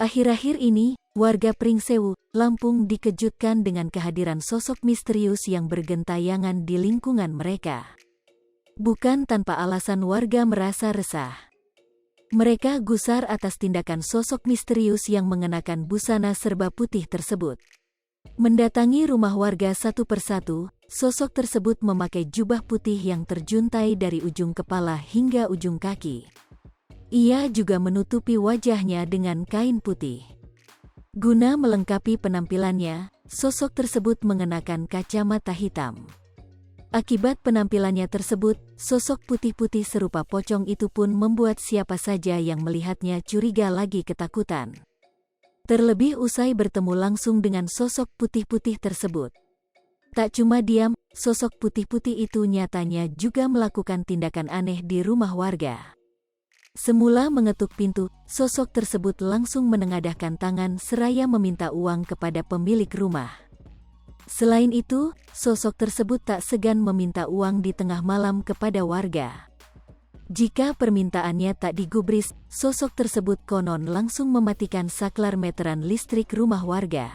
Akhir-akhir ini, warga Pringsewu, Lampung dikejutkan dengan kehadiran sosok misterius yang bergentayangan di lingkungan mereka. Bukan tanpa alasan warga merasa resah. Mereka gusar atas tindakan sosok misterius yang mengenakan busana serba putih tersebut. Mendatangi rumah warga satu persatu, sosok tersebut memakai jubah putih yang terjuntai dari ujung kepala hingga ujung kaki. Ia juga menutupi wajahnya dengan kain putih. Guna melengkapi penampilannya, sosok tersebut mengenakan kacamata hitam. Akibat penampilannya tersebut, sosok putih-putih serupa pocong itu pun membuat siapa saja yang melihatnya curiga lagi ketakutan. Terlebih usai bertemu langsung dengan sosok putih-putih tersebut. Tak cuma diam, sosok putih-putih itu nyatanya juga melakukan tindakan aneh di rumah warga. Semula mengetuk pintu, sosok tersebut langsung menengadahkan tangan seraya meminta uang kepada pemilik rumah. Selain itu, sosok tersebut tak segan meminta uang di tengah malam kepada warga. Jika permintaannya tak digubris, sosok tersebut konon langsung mematikan saklar meteran listrik rumah warga.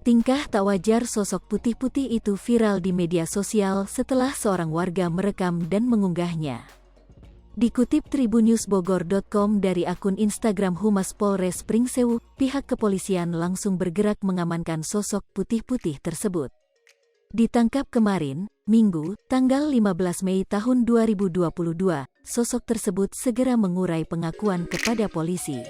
Tingkah tak wajar sosok putih-putih itu viral di media sosial setelah seorang warga merekam dan mengunggahnya. Dikutip tribunnewsbogor.com dari akun Instagram Humas Polres Pringsewu, pihak kepolisian langsung bergerak mengamankan sosok putih-putih tersebut. Ditangkap kemarin, Minggu, tanggal 15 Mei tahun 2022, sosok tersebut segera mengurai pengakuan kepada polisi.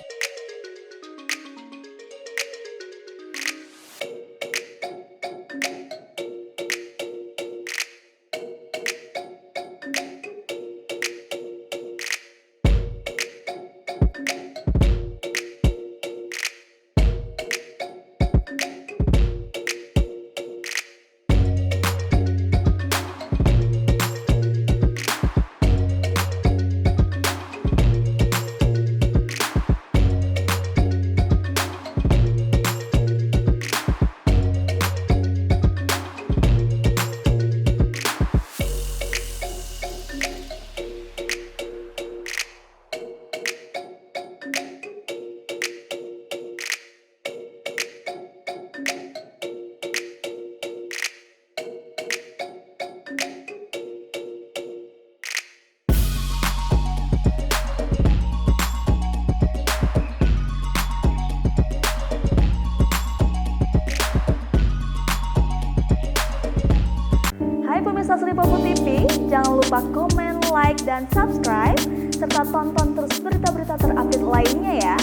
Hai pemirsa Sri Popo TV, jangan lupa komen, like, dan subscribe, serta tonton terus berita-berita terupdate lainnya ya.